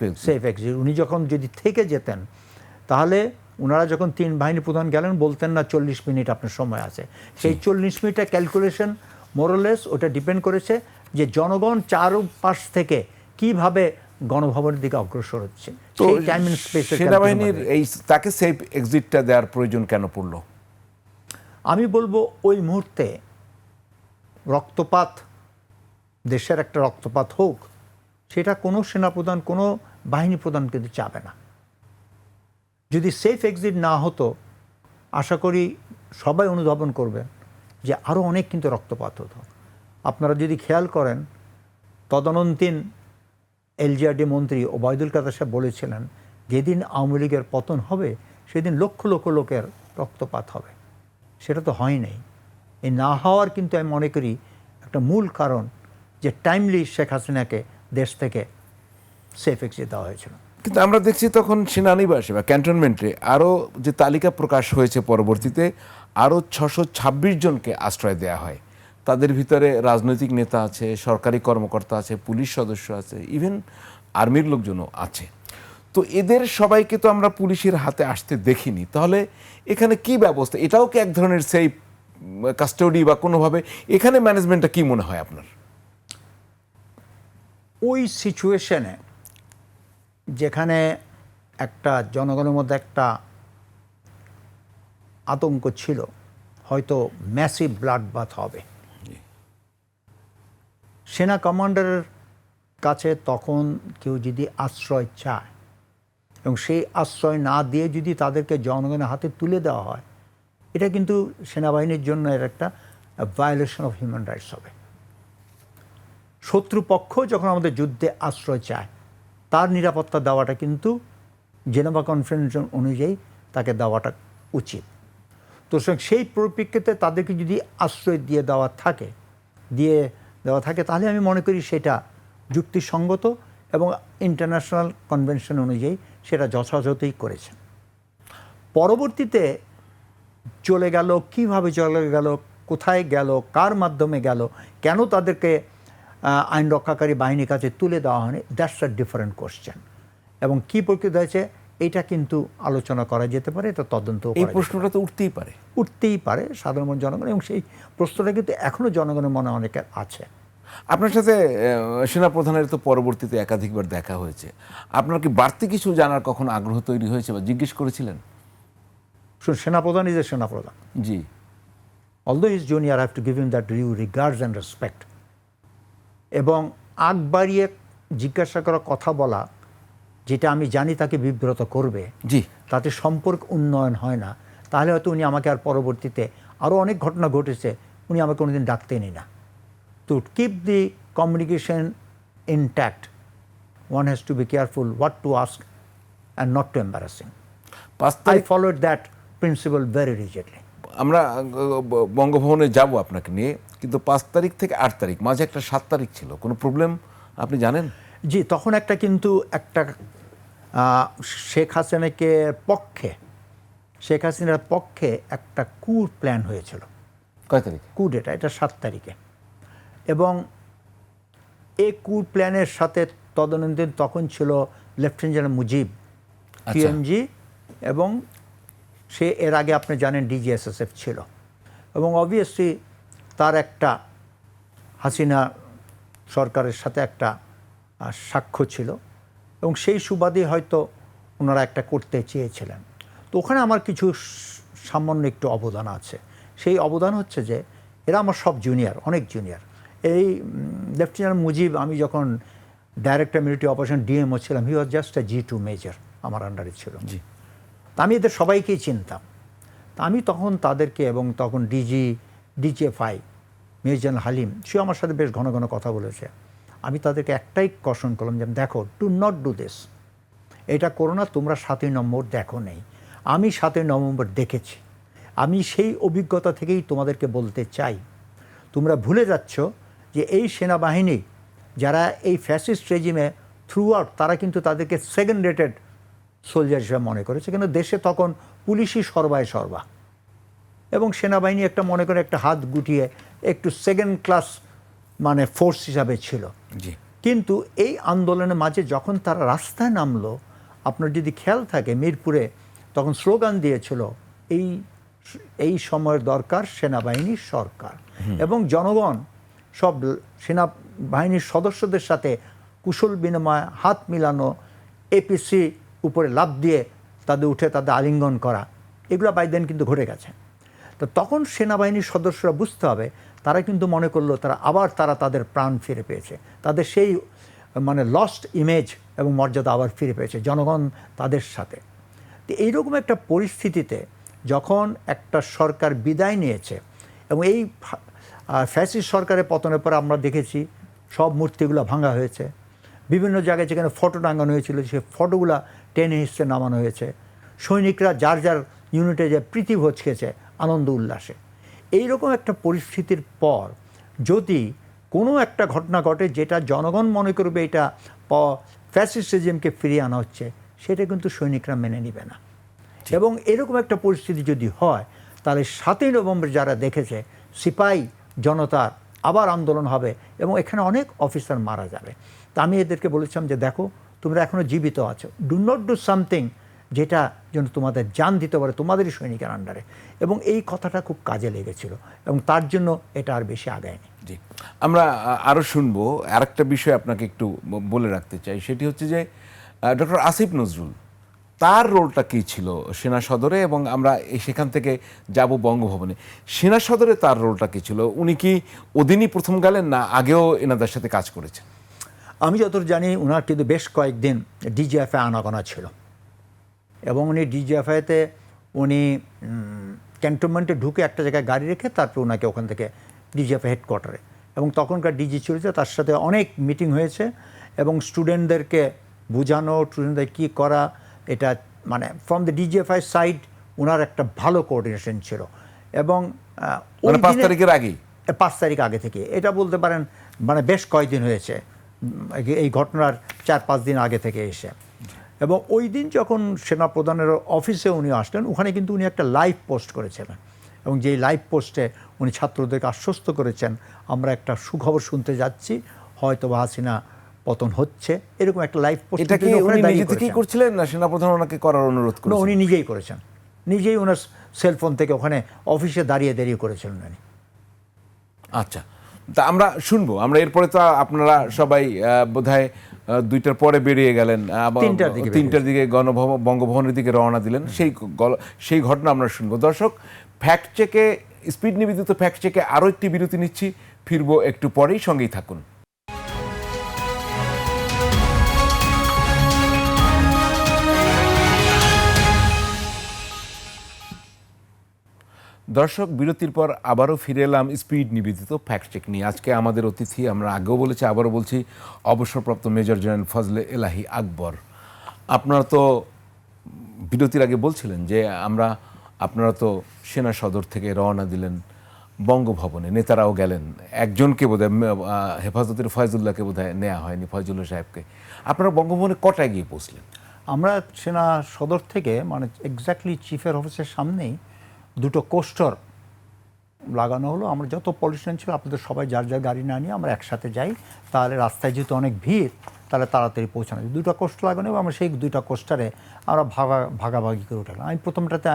exit. উনি যখন যদি থেকে যেতেন, তাহলে ওনারা যখন 3 বাহিনী প্রধান গেলেন, বলতেন না 40 মিনিট আপনার সময় আছে। সেই 40 মিনিটের ক্যালকুলেশন মোরলেস ওটা ডিপেন্ড করেছে যে জনগণ চারপাশ থেকে কিভাবে গণভবনের দিকে অগ্রসর হচ্ছে। তো সেনাবাহিনীর এই তাকে সেফ এক্সিটটা দেওয়ার প্রয়োজন কেন পড়লো? আমি বলবো ওই মুহূর্তে রক্তপাত, দেশের একটা রক্তপাত হোক, সেটা কোনো সেনাপ্রধান, কোনো বাহিনী প্রধান কিন্তু চাবে না। যদি সেফ এক্সিট না হতো, আশা করি সবাই অনুধাবন করবেন যে আরও অনেক কিন্তু রক্তপাত হতো। আপনারা যদি খেয়াল করেন, তদানীন্তন এলজিআরডি মন্ত্রী ওবায়দুল কাদের সাহেব বলেছিলেন, যেদিন আওয়ামী লীগের পতন হবে, সেদিন লক্ষ লক্ষ লোকের রক্তপাত হবে। সেটা তো হয় নাই। এই না হওয়ার কিন্তু আমি মনে করি একটা মূল কারণ যে টাইমলি শেখ হাসিনাকে দেশ থেকে সেফ এক্সিট দেওয়া হয়েছিল। কিন্তু আমরা দেখছি তখন সেনানিবাসে বা ক্যান্টনমেন্টে আরও যে তালিকা প্রকাশ হয়েছে পরবর্তীতে আরও 626 জনকে আশ্রয় দেওয়া হয়। তাদের ভিতরে রাজনৈতিক নেতা আছে, সরকারি কর্মকর্তা আছে, পুলিশ সদস্য আছে, ইভেন আর্মির লোকজনও আছে। তো এদের সবাইকে তো আমরা পুলিশের হাতে আসতে দেখিনি। তাহলে এখানে কি ব্যবস্থা? এটাও কি এক ধরনের সেই কাস্টোডি বা কোনোভাবে এখানে ম্যানেজমেন্টটা কি মনে হয় আপনার? ওই সিচুয়েশনে যেখানে একটা জনগণের মধ্যে একটা আতঙ্ক ছিল, হয়তো ম্যাসিভ ব্লাড বাথ হবে, সেনা কমান্ডারের কাছে তখন কেউ যদি আশ্রয় চায় এবং সেই আশ্রয় না দিয়ে যদি তাদেরকে জনগণের হাতে তুলে দেওয়া হয়, এটা কিন্তু সেনাবাহিনীর জন্য এর একটা ভায়োলেশন অফ হিউম্যান রাইটস হবে। শত্রুপক্ষ যখন আমাদের যুদ্ধে আশ্রয় চায়, তার নিরাপত্তা দেওয়াটা কিন্তু জেনেভা কনভেনশন অনুযায়ী তাকে দেওয়াটা উচিত। তো সেই পরিপ্রেক্ষিতে তাদেরকে যদি আশ্রয় দিয়ে দেওয়া থাকে তাহলে আমি মনে করি সেটা যুক্তিসঙ্গত এবং ইন্টারন্যাশনাল কনভেনশন অনুযায়ী সেটা যথাযথই করেছে। পরবর্তীতে চলে গেল, কিভাবে চলে গেল, কোথায় গেল, কার মাধ্যমে গেল, কেন তাদেরকে আইন রক্ষাকারী বাহিনীর কাছে তুলে দেওয়া হয়নি, দ্যাটস আ ডিফারেন্ট কোশ্চেন। এবং কী প্রকৃতি হয়েছে এটা কিন্তু আলোচনা করা যেতে পারে, এটা তদন্ত। এই প্রশ্নটা তো উঠতেই পারে সাধারণ জনগণ, এবং সেই প্রশ্নটা কিন্তু এখনও জনগণের মনে অনেকের আছে। আপনার সাথে সেনাপ্রধানের তো পরবর্তীতে একাধিকবার দেখা হয়েছে। আপনার কি বাড়তি কিছু জানার কখন আগ্রহ তৈরি হয়েছে বা জিজ্ঞেস করেছিলেন? সেনাপ্রধান ইজ এ সেনাপ্রধান। জি। Although he's junior, I have to give him that due regards and respect. এবং আগ বাড়িয়ে জিজ্ঞাসা করা, কথা বলা, যেটা আমি জানি তাকে বিব্রত করবে, জি, তাতে সম্পর্ক উন্নয়ন হয় না, তাহলে হয়তো উনি আমাকে আর পরবর্তীতে আরও অনেক ঘটনা ঘটেছে, উনি আমাকে কোনোদিন ডাকতেনই না। To keep the communication intact, one has to be careful what to ask and not to embarrass him. I followed that principle very rigidly. আমরা বঙ্গভবনে যাব আপনাকে নিয়ে, কিন্তু 5 তারিখ থেকে 8 তারিখ মাঝে একটা 7 তারিখ ছিল, কোনো প্রবলেম আপনি জানেন? জি, তখন কিন্তু একটা শেখ হাসিনার পক্ষে একটা coup প্ল্যান হয়েছিল। কয় তারিখ? coup ডেটা, এটা 7 তারিখে। এবং এই coup প্ল্যানের সাথে তদানীন্তন তখন ছিল লেফটেন্যান্ট জেনারেল মুজিব, পিএমজি, এবং সে এর আগে আপনি জানেন ডিজিএসএসএফ ছিল। এবং অবভিয়াসলি তার একটা হাসিনা সরকারের সাথে একটা সাক্ষ্য ছিল, এবং সেই সুবাদে হয়তো ওনারা একটা করতে চেয়েছিলেন। তো ওখানে আমার কিছু সামান্য একটু অবদান আছে। সেই অবদান হচ্ছে যে এরা আমার সব জুনিয়র, অনেক জুনিয়র। এই লেফটেন্যান্ট মুজিব, আমি যখন ডাইরেক্টর মিলিটারি অপারেশন ডিএমও ছিলাম, হি was just a G2 major, আমার আন্ডারে ছিল। জি। আমি এদের সবাইকেই চিনতাম। তা আমি তখন তাদেরকে, এবং তখন ডিজিএফআই মেজর জেনারেল হালিম, সে আমার সাথে বেশ ঘন ঘন কথা বলেছে। আমি তাদেরকে একটাই কষন করলাম যে দেখো, ডু নট ডু দিস, এটা করো না। তোমরা 7ই নভেম্বর দেখো নেই, আমি 7ই নভেম্বর দেখেছি। আমি সেই অভিজ্ঞতা থেকেই তোমাদেরকে বলতে চাই, তোমরা ভুলে যাচ্ছ যে এই সেনাবাহিনী যারা এই ফ্যাসিস্ট রেজিমে থ্রু আউট, তারা কিন্তু তাদেরকে সেকেন্ড রেটেড সোলজার হিসেবে মনে করেছে, কিন্তু দেশে তখন পুলিশই সর্বা, এবং সেনাবাহিনী একটা মনে করে একটা হাত গুটিয়ে একটু সেকেন্ড ক্লাস মানে ফোর্স হিসাবে ছিল। জি। কিন্তু এই আন্দোলনের মাঝে যখন তারা রাস্তায় নামলো, আপনার যদি খেয়াল থাকে, মিরপুরে তখন স্লোগান দিয়েছিল, এই সময়ের দরকার সেনাবাহিনীর সরকার। এবং জনগণ সব সেনাবাহিনীর সদস্যদের সাথে কুশল বিনিময়, হাত মিলানো, এপিসি উপরে লাফ দিয়ে তাদের উঠে তাদের আলিঙ্গন করা, এগুলো বাই দেন কিন্তু ঘটে গেছে। তো তখন সেনাবাহিনীর সদস্যরা বুঝতে হবে, তারা কিন্তু মনে করলো তারা তাদের প্রাণ ফিরে পেয়েছে, তাদের সেই মানে লস্ট ইমেজ এবং মর্যাদা আবার ফিরে পেয়েছে, জনগণ তাদের সাথে। তো এইরকম একটা পরিস্থিতিতে যখন একটা সরকার বিদায় নিয়েছে, এবং এই ফ্যাসিস্ট সরকারের পতনের পর আমরা দেখেছি সব মূর্তিগুলো ভাঙা হয়েছে, বিভিন্ন জায়গায় যেখানে ফটো টাঙানো হয়েছিল সেই ফটোগুলো টেনে হিসেবে নামানো হয়েছে, সৈনিকরা যার যার ইউনিটে যে প্রীতিভোজ খেয়েছে আনন্দ উল্লাসে। এইরকম একটা পরিস্থিতির পর যদি কোনো একটা ঘটনা ঘটে যেটা জনগণ মনে করবে এটা ফ্যাসিস্ট রেজিমকে ফিরিয়ে আনা হচ্ছে, সেটা কিন্তু সৈনিকরা মেনে নেবে না। এবং এরকম একটা পরিস্থিতি যদি হয়, তাহলে 7ই নভেম্বর যারা দেখেছে সিপাহী জনতার আবার আন্দোলন হবে এবং এখানে অনেক অফিসার মারা যাবে। তা আমি এদেরকে বলেছিলাম যে দেখো, তোমরা এখনও জীবিত আছো, ডু নট ডু সামথিং যেটা যেন তোমাদের জান দিতে পারে তোমাদেরই সৈনিকের আন্ডারে। এবং এই কথাটা খুব কাজে লেগেছিল এবং তার জন্য এটা আর বেশি আগায়নি। জি, আমরা আরও শুনবো। আরেকটা বিষয় আপনাকে একটু বলে রাখতে চাই, সেটি হচ্ছে যে ডক্টর আসিফ নজরুল, তার রোলটা কী ছিল সেনা সদরে, এবং আমরা সেখান থেকে যাব বঙ্গভবনে। সেনা সদরে তার রোলটা কী ছিল? উনি কি ওদিনই প্রথম গেলেন, না আগেও এনাদের সাথে কাজ করেছেন? আমি যতদূর জানি ওনার কিন্তু বেশ কয়েকদিন ডিজিএফআই আনাগোনা ছিল এবং উনি ডিজিএফআইতে উনি ক্যান্টনমেন্টে ঢুকে একটা জায়গায় গাড়ি রেখে তারপর ওনাকে ওখান থেকে ডিজিএফআই হেডকোয়ার্টারে, এবং তখনকার ডিজি চলেছে, তার সাথে অনেক মিটিং হয়েছে এবং স্টুডেন্টদেরকে বোঝানো, স্টুডেন্টদের কী করা, এটা মানে ফ্রম দ্য ডিজিএফআই সাইড ওনার একটা ভালো কোঅর্ডিনেশন ছিল। এবং 5 তারিখের আগেই, 5 তারিখ আগে থেকে এটা বলতে পারেন, মানে বেশ কয়েকদিন হয়েছে এই ঘটনার 4-5 দিন আগে থেকে এসে। এবং ওই দিন যখন সেনাপ্রধানের অফিসে উনি আসলেন, ওখানে কিন্তু উনি একটা লাইভ পোস্ট করেছিলেন এবং যেই লাইভ পোস্টে উনি ছাত্রদেরকে আশ্বস্ত করেছেন, আমরা একটা সুখবর শুনতে যাচ্ছি, হয়তো বা হাসিনা পতন হচ্ছে, এরকম একটা লাইভ পোস্ট। এটা কি উনি নিজে থেকেই করছিলেন, না সেনাপ্রধান ওনাকে করার অনুরোধ করেছেন? উনি নিজেই করেছেন, নিজেই ওনার সেলফোন থেকে ওখানে অফিসে দাঁড়িয়ে করেছিলেন উনি। আচ্ছা, তা আমরা শুনবো। আমরা এরপরে তো আপনারা সবাই বোধহয় 2টার পরে বেরিয়ে গেলেন, 3টার দিকে বঙ্গভবনের দিকে রওনা দিলেন। সেই ঘটনা আমরা শুনবো। দর্শক, ফ্যাক্ট চেকে, স্পিড নিবেদিত ফ্যাক্ট চেকে আরও একটি বিরতি নিচ্ছি, ফিরবো একটু পরেই, সঙ্গেই থাকুন। দর্শক, বিরতির পর আবারও ফিরে এলাম স্পিড নিবেদিত ফ্যাক্ট চেক নিয়ে। আজকে আমাদের অতিথি, আমরা আগেও বলেছি আবারও বলছি, অবসরপ্রাপ্ত মেজর জেনারেল ফজলে এলাহি আকবর। আপনারা তো বিরতির আগে বলছিলেন যে আপনারা তো সেনা সদর থেকে রওনা দিলেন বঙ্গভবনে, নেতারাও গেলেন, একজনকে বোধহয় হেফাজতের ফয়জুল্লাহকে বোধহয় নেওয়া হয়নি, ফয়জুল্লাহ সাহেবকে। আপনারা বঙ্গভবনে কটায় গিয়ে পৌঁছলেন? আমরা সেনা সদর থেকে, মানে এক্স্যাক্টলি চিফের অফিসের সামনেই 2টো কোস্টার লাগানো হলো। আমরা যত পলিটিশিয়ান ছিল, আপনাদের সবাই যার যার গাড়ি না নিয়ে আমরা একসাথে যাই, তাহলে রাস্তায় যেহেতু অনেক ভিড়, তাহলে তাড়াতাড়ি পৌঁছানো যায়। 2টা কোস্টার লাগানো এবং আমরা সেই 2টা কোস্টারে আমরা ভাগাভাগি করে উঠলাম। আমি প্রথমটাতে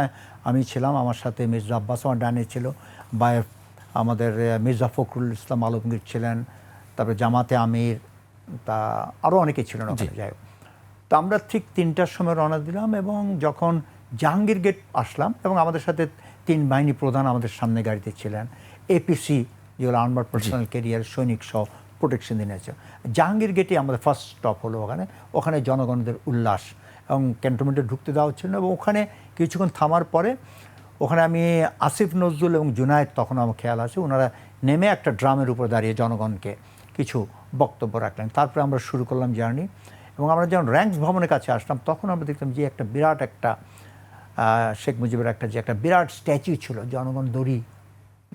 আমি ছিলাম, আমার সাথে মির্জা আব্বাস আমার ডানে ছিল, বা আমাদের মির্জা ফখরুল ইসলাম আলমগীর ছিলেন, তারপরে জামাতে আমির, তা আরও অনেকে ছিলেন ওখানে। যাই হোক, তো আমরা ঠিক 3টার সময় রওনা দিলাম এবং যখন জাহাঙ্গীর গেট আসলাম, এবং আমাদের সাথে 3 বাহিনী প্রধান আমাদের সামনে গাড়িতে ছিলেন, এপিসি যেগুলো আর্মার্ড পার্সোনাল ক্যারিয়ার, সৈনিক সহ প্রোটেকশন দিয়েছে। জাহাঙ্গীর গেটে আমাদের ফার্স্ট স্টপ হলো। ওখানে জনগণদের উল্লাস এবং ক্যান্টনমেন্টে ঢুকতে দেওয়া হচ্ছিল না। এবং ওখানে কিছুক্ষণ থামার পরে ওখানে আমি আসিফ নজরুল এবং জুনায়েদ, তখন আমার খেয়াল আছে, ওনারা নেমে একটা ড্রামের উপর দাঁড়িয়ে জনগণকে কিছু বক্তব্য রাখলেন। তারপরে আমরা শুরু করলাম জার্নি। এবং আমরা যখন র্যাঙ্কস ভবনের কাছে আসলাম, তখন আমরা দেখলাম যে একটা বিরাট একটা শেখ মুজিবের একটা বিরাট স্ট্যাচু ছিল, জনগণ দড়ি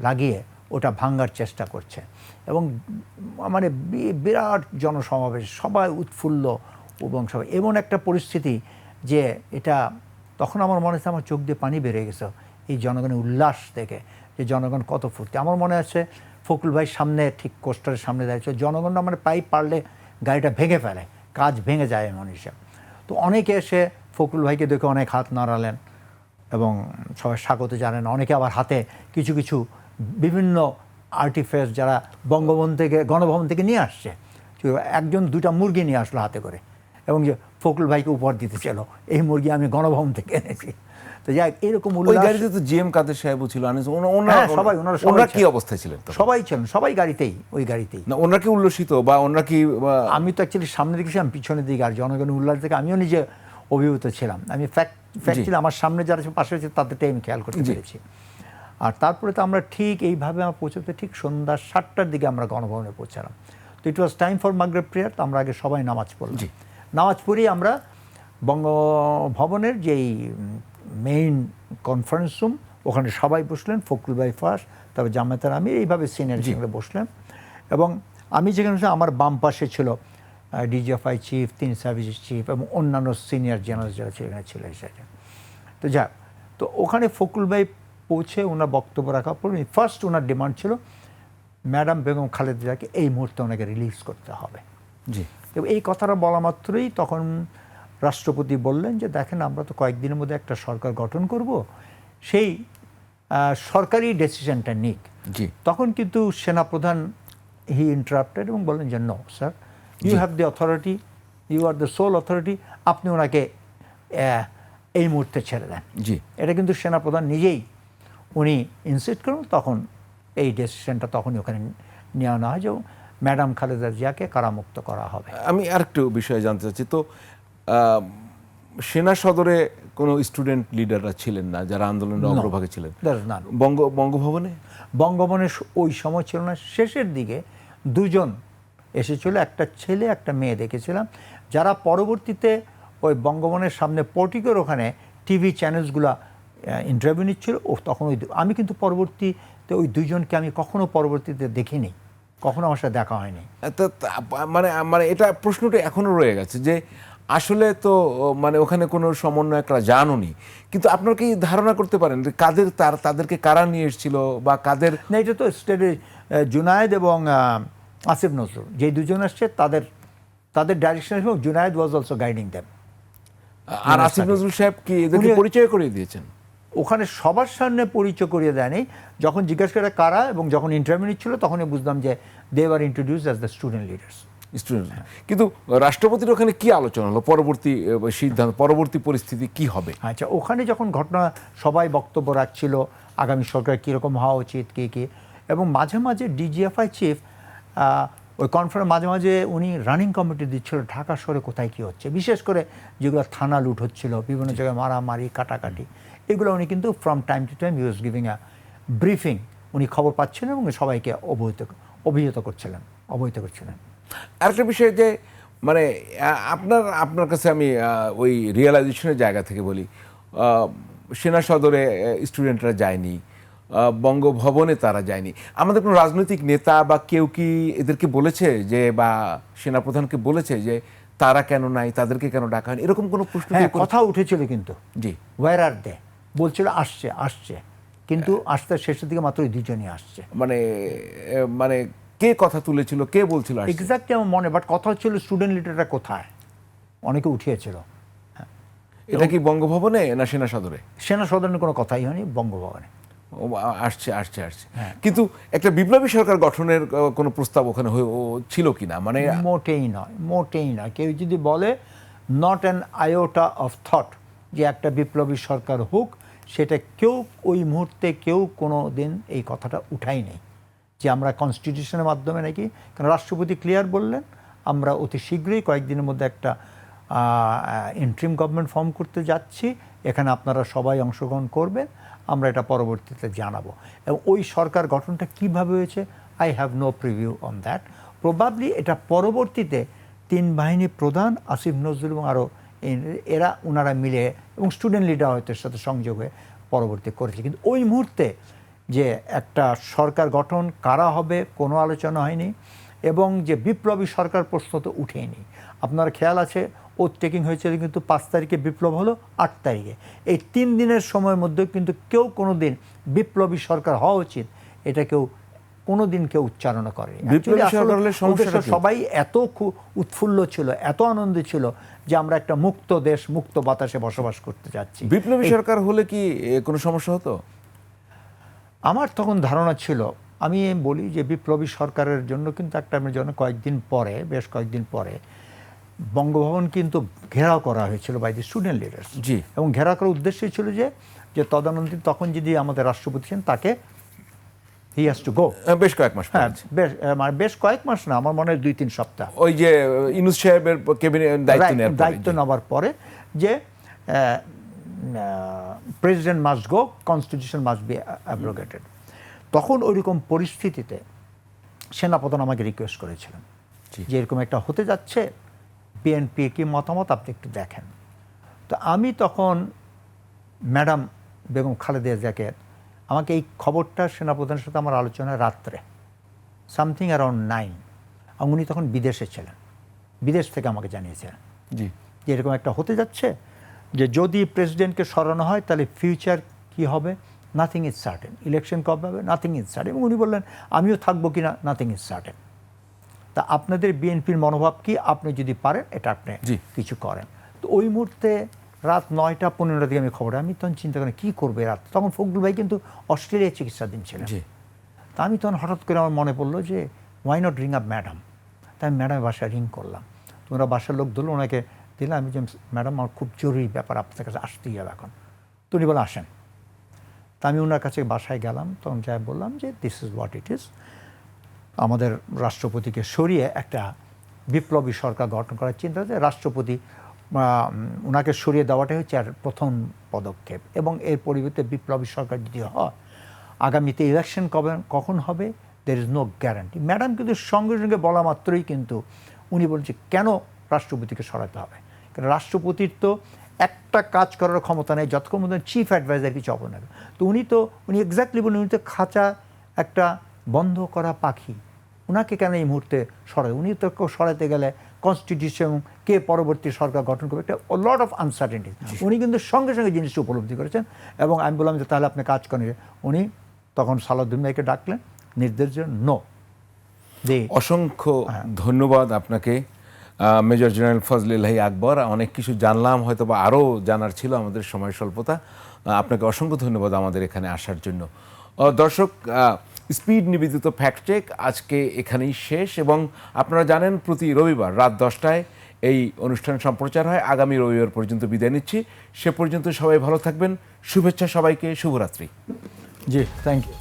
লাগিয়ে ওটা ভাঙার চেষ্টা করছে এবং মানে বিরাট জনসমাবেশ, সবাই উৎফুল্ল এবং সবাই এমন একটা পরিস্থিতি যে এটা তখন আমার মনে হচ্ছে, আমার চোখ দিয়ে পানি বেরিয়ে গেছে এই জনগণের উল্লাস দেখে, যে জনগণ কত ফুর্তি। আমার মনে আছে ফখরুল ভাই সামনে, ঠিক কোস্টারের সামনে দাঁড়িয়েছে, জনগণ মানে পাইপ পারলে গাড়িটা ভেঙে ফেলে, কাজ ভেঙে যায় এমন হিসাব। তো অনেকে এসে ফখরুল ভাইকে দেখে অনেক হাত নাড়ালেন এবং সবাই স্বাগত জানেন। অনেকে আবার হাতে কিছু কিছু বিভিন্ন আর্টিফ্যাক্ট যারা গণভবন থেকে নিয়ে আসছে, একজন 2টা মুরগি নিয়ে আসলো হাতে করে, এবং যে ফখরুল ভাইকে উপহার দিতে ছিল, এই মুরগি আমি গণভবন থেকে এনেছি। তো যাই, এরকম গাড়িতে তো জিএম কাদের সাহেবও ছিল, সবাই কি অবস্থায় ছিলেন? সবাই ছিলেন, সবাই গাড়িতেই, ওই গাড়িতেই। না, ওনারা কি উল্লসিত, বা ওনারা কি? আমি তো অ্যাকচুয়ালি সামনে দিকে ছিলাম, পিছনের দিকে, আর জনগণের উল্লাস থেকে আমিও নিজে অভিভূত ছিলাম। আমি ফ্যাক্টলি আমার সামনে যারা পাশে হচ্ছে তাদেরটাই আমি খেয়াল করতে পেরেছি। আর তারপরে তো আমরা ঠিক এইভাবে আমরা পৌঁছতে ঠিক সন্ধ্যা 7টার দিকে আমরা গণভবনে পৌঁছালাম। তো ইট ওয়াজ টাইম ফর মাগরিব প্রেয়ার। তো আমরা আগে সবাই নামাজ পড়লাম। নামাজ পড়েই আমরা বঙ্গভবনের যেই মেইন কনফারেন্স রুম, ওখানে সবাই বসলেন, ফখরুল ভাই ফার্স্ট, তারপর জামাতের আমির, এইভাবে সিনিয়র সঙ্গে বসলেন। এবং আমি যেখানে ছিলাম, আমার বাম পাশে ছিল ডিজিএফআই চিফ, 3 সার্ভিসেস চিফ এবং অন্যান্য সিনিয়র জেনারেল যারা ছিল সেটা। তো যাক, তো ওখানে ফখরুল ভাই পৌঁছে ওনার বক্তব্য রাখার পর ফার্স্ট ওনার ডিমান্ড ছিল ম্যাডাম বেগম খালেদা জিয়াকে এই মুহূর্তে ওনাকে রিলিজ করতে হবে। জি। তো এই কথাটা বলা মাত্রই তখন রাষ্ট্রপতি বললেন যে দেখেন, আমরা তো কয়েকদিনের মধ্যে একটা সরকার গঠন করব, সেই সরকারি ডিসিশনটা নিক। জি। তখন কিন্তু সেনাপ্রধান হি ইন্টারাপ্টেড এবং বললেন যে no sir, you have the authority, you are the sole authority, আপনি ওনাকে এই মুহূর্তে ছেড়ে দেন। জি। এটা কিন্তু সেনাপ্রধান নিজেই উনি ইনসিস্ট করুন, তখন এই ডিসিশনটা তখনই ওখানে নেওয়া না হয় যে ম্যাডাম খালেদা জিয়াকে কারামুক্ত করা হবে। আমি আরেকটু বিষয়ে জানতে চাচ্ছি, তো সেনা সদরে কোনো স্টুডেন্ট লিডাররা ছিলেন না যারা আন্দোলনের অগ্রভাগে ছিলেন? বঙ্গভবনে বঙ্গভবনে ওই সময় ছিল না, শেষের দিকে দুজন এসেছিল, একটা ছেলে একটা মেয়ে দেখেছিলাম, যারা পরবর্তীতে ওই বঙ্গভবনের সামনে পোর্টিকের ওখানে টিভি চ্যানেলসগুলো ইন্টারভিউ নিচ্ছিল। ও তখন আমি কিন্তু পরবর্তীতে ওই দুজনকে আমি কখনো পরবর্তীতে দেখিনি, কখনো আমার সাথে দেখা হয়নি। মানে মানে এটা প্রশ্নটা এখনো রয়ে গেছে যে আসলে তো মানে ওখানে কোনো সমন্বয়করা জানোনি, কিন্তু আপনারা কি ধারণা করতে পারেন যে তাদেরকে কারা নিয়ে এসেছিল বা কাদের? না, এটা তো স্টেটে জুনায়েদ এবং আসিফ নজরুল যে দুজন আসছে তাদের ডাইরেকশন, এবং Junaid was also guiding them. আর আসিফ নজরুল সাহেব কি এদেরকে পরিচয় করিয়ে দিয়েছেন? ওখানে সবার সামনে পরিচয় করিয়ে দেয়নি, যখন জিজ্ঞাসা করে কারা এবং যখন ইন্টারভিউ নিচ্ছিল তখনই বুঝলাম যে they are introduced as the student leaders. কিন্তু রাষ্ট্রপতির ওখানে কি আলোচনা হলো, পরবর্তী সিদ্ধান্ত, পরবর্তী পরিস্থিতি কি হবে? আচ্ছা, ওখানে যখন ঘটনা সবাই বক্তব্য রাখছিল আগামী সরকার কীরকম হওয়া উচিত, কী এবং মাঝে মাঝে ডিজিএফআই চিফ ওই কনফারেন্স মাঝে মাঝে উনি রানিং কমিটি দিচ্ছিল ঢাকা শহরে কোথায় কী হচ্ছে, বিশেষ করে যেগুলো থানা লুট হচ্ছিল, বিভিন্ন জায়গায় মারামারি কাটাকাটি, এগুলো উনি কিন্তু from time to time use giving a briefing, উনি খবর পাচ্ছিলেন এবং সবাইকে অবহিত করছিলেন। আরেকটা বিষয় যে মানে আপনার কাছে আমি ওই রিয়েলাইজেশনের জায়গা থেকে বলি, সেনা সদরে স্টুডেন্টরা যায়নি, বঙ্গভবনে তারা যায়নি, আমাদের কোনো রাজনৈতিক নেতা বা কেউ কি এদেরকে বলেছে যে, বা সেনাপ্রধানকে বলেছে যে তারা কেন নাই, তাদেরকে কেন ডাকা হয়নি, এরকম কোনো প্রশ্ন? কথা উঠেছিল কিন্তু, জি, ওয়ার আর দে বলছিল আসছে, কিন্তু আসতে শেষের দিকে মাত্র ওই দুজনই আসছে। মানে কে কথা তুলেছিল, কে বলছিল? এক্স্যাক্টলি আমার মনে, বাট কথা হচ্ছিল স্টুডেন্ট লিডাররা কোথায়, অনেকে উঠিয়েছিল। এটা কি বঙ্গভবনে না সেনা সদরে? সেনা সদরের কোনো কথাই হয়নি, বঙ্গভবনে। আসছে। কিন্তু একটা বিপ্লবী সরকার গঠনের কোনো প্রস্তাব ওখানে ছিল কিনা? মানে মোটেই নয়। কেউ যদি বলে not an iota of thought যে একটা বিপ্লবী সরকার হোক, সেটা কেউ ওই মুহূর্তে কোনো দিন এই কথাটা উঠাই নেই যে আমরা কনস্টিটিউশনের মাধ্যমে নাকি, কারণ রাষ্ট্রপতি ক্লিয়ার বললেন আমরা অতি শীঘ্রই কয়েকদিনের মধ্যে একটা ইন্টারিম গভর্নমেন্ট ফর্ম করতে যাচ্ছি, এখানে আপনারা সবাই অংশগ্রহণ করবেন, আমরা এটা পরবর্তীতে জানাবো। এবং ওই সরকার গঠনটা কিভাবে হয়েছে, I have no preview on that. Probably এটা পরবর্তীতে 3 বাহিনী প্রধান আসিফ নজরুল এবং আরও ওনারা মিলে এবং স্টুডেন্ট লিডার হয়তো সাথে সংযোগ হয়ে পরবর্তী করেছে, কিন্তু ওই মুহূর্তে যে একটা সরকার গঠন কারা হবে কোনো আলোচনা হয়নি, এবং যে বিপ্লবী সরকার প্রশ্ন তো উঠেনি। আপনার খেয়াল আছে ওভারটেকিং হয়েছিল কিন্তু 5 তারিখে বিপ্লব হলো 8 তারিখে, এই 3 দিনের সময়ের মধ্যে কিন্তু কেউ কোনো দিন বিপ্লবী সরকার হওয়া উচিত এটা কোনো দিন কেউ উচ্চারণ করে। সবাই এত উৎফুল্ল ছিল, এত আনন্দ ছিল যে আমরা একটা মুক্ত দেশ, মুক্ত বাতাসে বসবাস করতে যাচ্ছি। বিপ্লবী সরকার হলে কি কোনো সমস্যা হতো? আমার তখন ধারণা ছিল, আমি বলি যে বিপ্লবী সরকারের জন্য কিন্তু একটা বেশ কয়েকদিন পরে বঙ্গভবন কিন্তু ঘেরাও করা হয়েছিল বাই দি স্টুডেন্ট লিডার্স। জি। এবং ঘেরাও করার উদ্দেশ্য ছিল যে তদানীন্তন তখন যদি আমাদের রাষ্ট্রপতি ছিলেন তাকে হি হ্যাজ টু গো। বেশ কয়েক মাস, বেশ কয়েক মাস না, আমার মনে হয় 2-3 সপ্তাহ, ওই যে ইউনূস সাহেবের ক্যাবিনেট দায়িত্ব নেওয়ার পরে যে president must go, constitution must be abrogated. তখন ওইরকম পরিস্থিতিতে সেনাপ্রধান আমাকে রিকোয়েস্ট করেছিলেন যে এরকম একটা হতে যাচ্ছে, বিএনপি কি মতামত আপনি একটু দেখেন। তো আমি তখন ম্যাডাম বেগম খালেদা জিয়াকে, আমাকে এই খবরটা সেনাপ্রধানের সাথে আমার আলোচনা রাত্রে সামথিং অ্যারাউন্ড 9, আর উনি তখন বিদেশে ছিলেন, বিদেশ থেকে আমাকে জানিয়েছিলেন জি, যে এরকম একটা হতে যাচ্ছে, যে যদি প্রেসিডেন্টকে সরানো হয় তাহলে ফিউচার কি হবে, নাথিং ইজ সার্টেন, ইলেকশন কবে হবে, নাথিং ইজ সার্টেন। এবং উনি বললেন আমিও থাকবো কিনা, নাথিং ইজ সার্টেন। তা আপনাদের বিএনপির মনোভাব কি, আপনি যদি পারেন এটা আপনি জি। কিছু করেন। তো ওই মুহূর্তে রাত 9টা-15টার দিকে আমি খবর, আমি তখন চিন্তা করি কী করবে রাত, তখন ফখরুল ভাই কিন্তু অস্ট্রেলিয়ায় চিকিৎসাধীন ছিলেন। জি, তা আমি তখন হঠাৎ করে আমার মনে পড়লো যে why not ring up madam. তাই আমি ম্যাডামের বাসায় রিং করলাম, তোমরা বাসার লোক ধরলো, ওনাকে দিলাম, আমি যে ম্যাডাম আমার খুব জরুরি ব্যাপার, আপনার কাছে আসতেই হবে এখন। তো উনি বলে আসেন। তা আমি ওনার কাছে বাসায় গেলাম, তখন যাই বললাম যে this is what it is, আমাদের রাষ্ট্রপতিকে সরিয়ে একটা বিপ্লবী সরকার গঠন করার চিন্তা হচ্ছে, রাষ্ট্রপতি ওনাকে সরিয়ে দেওয়াটাই হচ্ছে আর প্রথম পদক্ষেপ, এবং এর পরিবর্তে বিপ্লবী সরকার যদি হয় আগামীতে ইলেকশন কখন হবে there is no guarantee. Madam কিন্তু সঙ্গে সঙ্গে বলা মাত্রই কিন্তু উনি বলছে কেন রাষ্ট্রপতিকে সরাতে হবে, কারণ রাষ্ট্রপতির তো একটা কাজ করার ক্ষমতা নেই যতক্ষণ পর্যন্ত চিফ অ্যাডভাইজার কিছু হবে না। তো উনি এক্স্যাক্টলি বলেন, উনি তো খাঁচা একটা বন্ধ করা পাখি, ওনাকে কেন এই মুহূর্তে সরায়, উনি তো সরাতে গেলে কনস্টিটিউশন কে পরবর্তী সরকার গঠন করবে, একটা লট অফ আনসার্টেনিটি। উনি কিন্তু সঙ্গে সঙ্গে জিনিসটা উপলব্ধি করেছেন, এবং আমি বললাম যে তাহলে আপনি কাজ করেন। উনি তখন সালাউদ্দিন ভাইকে ডাকলেন, নির্দেশ দিলেন নো যে অসংখ্য ধন্যবাদ আপনাকে মেজর জেনারেল ফজলে লাহি আকবর। অনেক কিছু জানলাম, হয়তো বা আরও জানার ছিল, আমাদের সময় স্বল্পতা। আপনাকে অসংখ্য ধন্যবাদ আমাদের এখানে আসার জন্য। দর্শক, স্পিড নিবেদিত ফ্যাক্ট চেক আজকে এখানেই শেষ, এবং আপনারা জানেন প্রতি রবিবার রাত 10টায় এই অনুষ্ঠান সম্প্রচার হয়। আগামী রবিবার পর্যন্ত বিদায় নিচ্ছি, সে পর্যন্ত সবাই ভালো থাকবেন। শুভেচ্ছা সবাইকে, শুভরাত্রি। জি, থ্যাংক ইউ।